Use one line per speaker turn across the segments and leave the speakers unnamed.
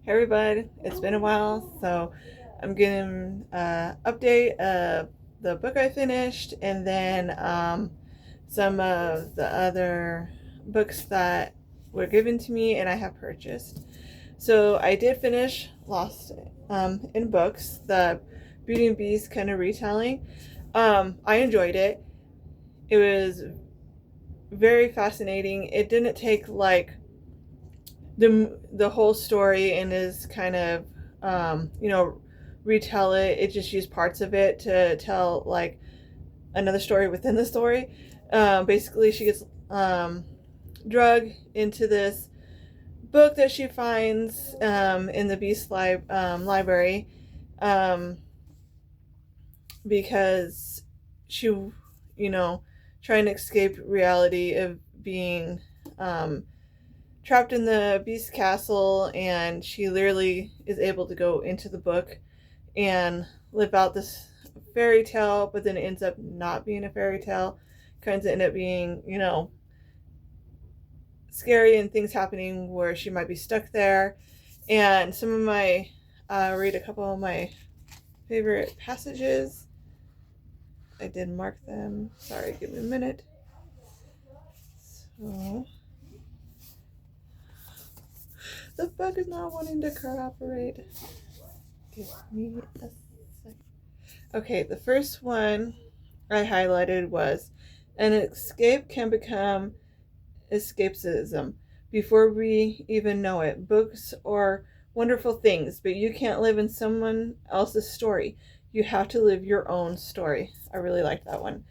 Hey everybody, it's been a while, so I'm getting an update of the book I finished and then some of the other books that were given to me and I have purchased. So I did finish Lost in Books, the Beauty and Beast kind of retelling. I enjoyed it. It was very fascinating. It didn't take like the whole story and is kind of retell it. It just used parts of it to tell like another story within the story. Basically, she gets drug into this book that she finds in the library um, because she, trying to escape reality of being trapped in the Beast Castle, and she literally is able to go into the book and live out this fairy tale, but then it ends up not being a fairy tale. Kind of end up being, scary and things happening where she might be stuck there. And some of my, read a couple of my favorite passages. I did mark them. Sorry, give me a minute. So, the bug is not wanting to cooperate. Give me a second. Okay, the first one I highlighted was an escape can become escapism before we even know it. Books are wonderful things, but you can't live in someone else's story. You have to live your own story. I really liked that one.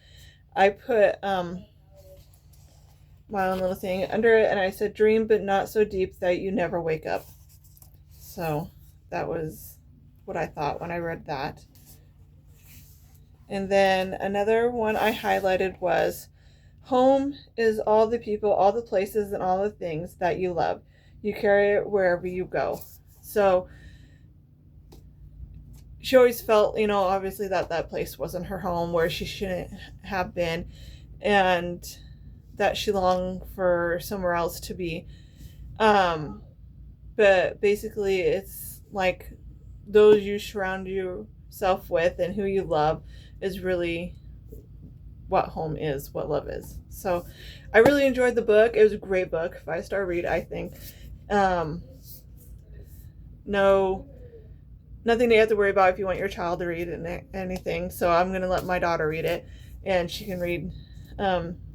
I put my own little thing under it and I said, dream but not so deep that you never wake up. So that was what I thought when I read that. And then another one I highlighted was home is all the people, all the places, and all the things that you love. You carry it wherever you go. So she always felt, obviously that place wasn't her home, where she shouldn't have been, and that she longed for somewhere else to be. But basically, it's like those you surround yourself with and who you love is really what home is, what love is. So I really enjoyed the book. It was a great book, 5-star read, I think. No, nothing to have to worry about if you want your child to read anything. So I'm gonna let my daughter read it, and she can read,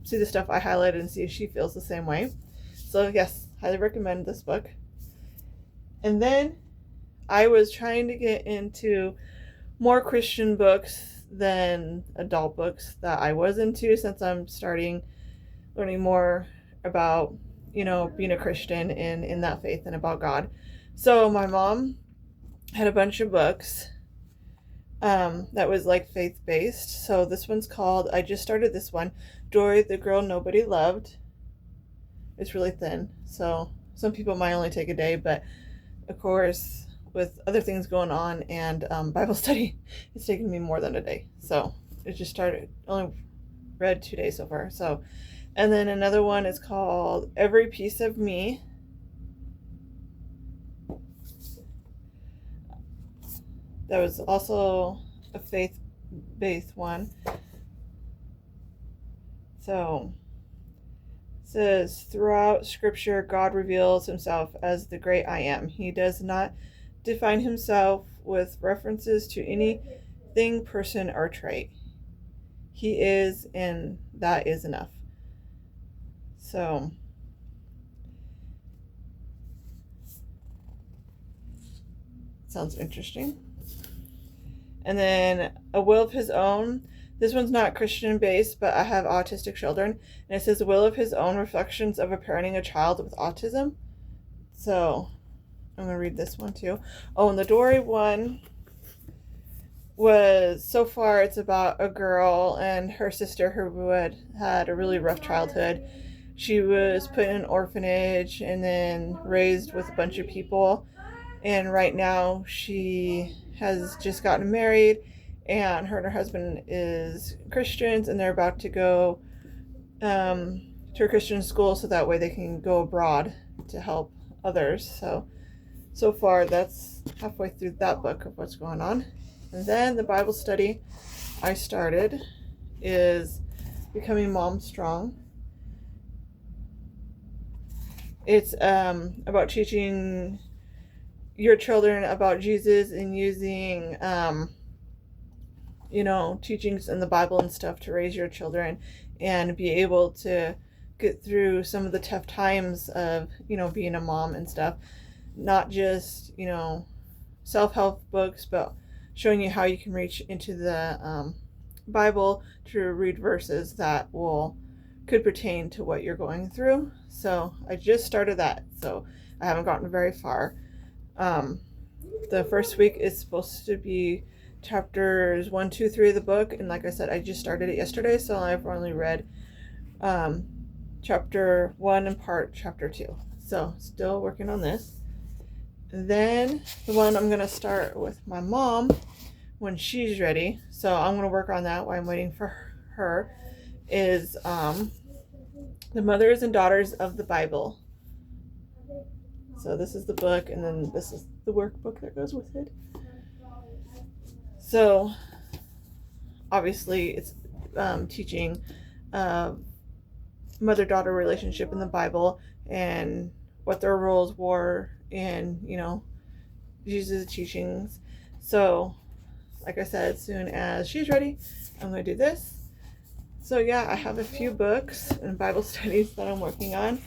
see the stuff I highlighted and see if she feels the same way. So yes, highly recommend this book. And then I was trying to get into more Christian books than adult books that I was into, since I'm starting learning more about, being a Christian and in that faith and about God. So my mom had a bunch of books that was like faith based. So this one's called, I just started this one, Dory the Girl Nobody Loved. It's really thin, so some people might only take a day, but of course, with other things going on and Bible study, it's taken me more than a day. So it just started, only read 2 days so far. So, and then another one is called Every Piece of Me. That was also a faith-based one. So it says, throughout Scripture, God reveals himself as the great I am. He does not define himself with references to anything, person, or trait. He is, and that is enough. So sounds interesting. And then A Will of His Own. This one's not Christian based, but I have autistic children. And it says A Will of His Own, Reflections of a Parenting a Child with Autism. So I'm going to read this one too. Oh, and the Dory one was, so far, it's about a girl and her sister who had a really rough childhood. She was put in an orphanage and then raised with a bunch of people. And right now she has just gotten married, and her husband is Christians, and they're about to go to a Christian school so that way they can go abroad to help others. So so far that's halfway through that book of what's going on. And then the Bible study I started is Becoming Mom Strong. It's about teaching your children about Jesus and using teachings in the Bible and stuff to raise your children and be able to get through some of the tough times of being a mom and stuff. Not just self-help books, but showing you how you can reach into the Bible to read verses that could pertain to what you're going through. So I just started that, so I haven't gotten very far. The first week is supposed to be chapters 1, 2, 3 of the book, and like I said, I just started it yesterday, so I've only read chapter 1 and chapter 2. So still working on this. And then the one I'm gonna start with my mom when she's ready. So I'm gonna work on that while I'm waiting for her. Is The Mothers and Daughters of the Bible. So this is the book, and then this is the workbook that goes with it. So obviously it's teaching mother-daughter relationship in the Bible and what their roles were in Jesus' teachings. So like I said, as soon as she's ready, I'm going to do this. So yeah, I have a few books and Bible studies that I'm working on,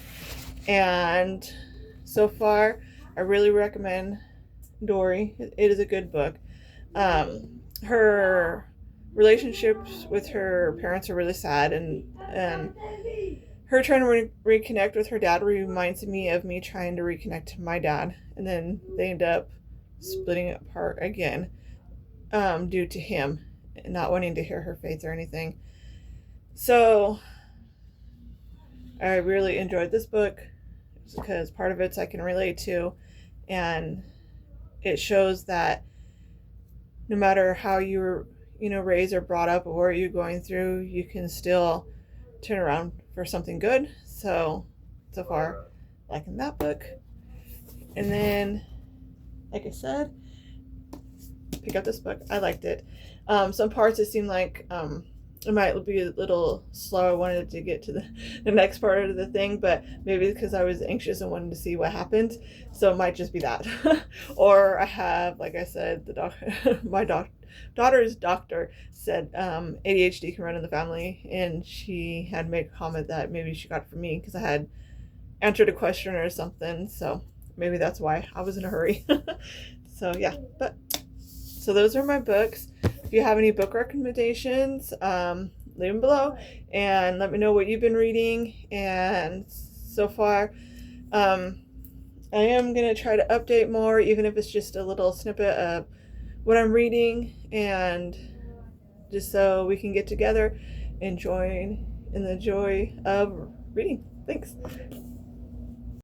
and so far I really recommend Dory. It is a good book. Her relationships with her parents are really sad, and her trying to reconnect with her dad reminds me of me trying to reconnect to my dad, and then they end up splitting apart again due to him not wanting to hear her faith or anything. So I really enjoyed this book because part of it I can relate to, and it shows that no matter how you were raised or brought up or what you're going through, you can still turn around for something good. So far liking that book. And then like I said, pick up this book. I liked it. Some parts it seemed like it might be a little slow. I wanted to get to the next part of the thing, but maybe because I was anxious and wanted to see what happened. So it might just be that. Or I have, like I said, my daughter's doctor said ADHD can run in the family, and she had made a comment that maybe she got it from me because I had answered a question or something. So maybe that's why I was in a hurry. So yeah, so those are my books. If you have any book recommendations, leave them below and let me know what you've been reading. And so far, I am going to try to update more, even if it's just a little snippet of what I'm reading, and just so we can get together and join in the joy of reading. Thanks.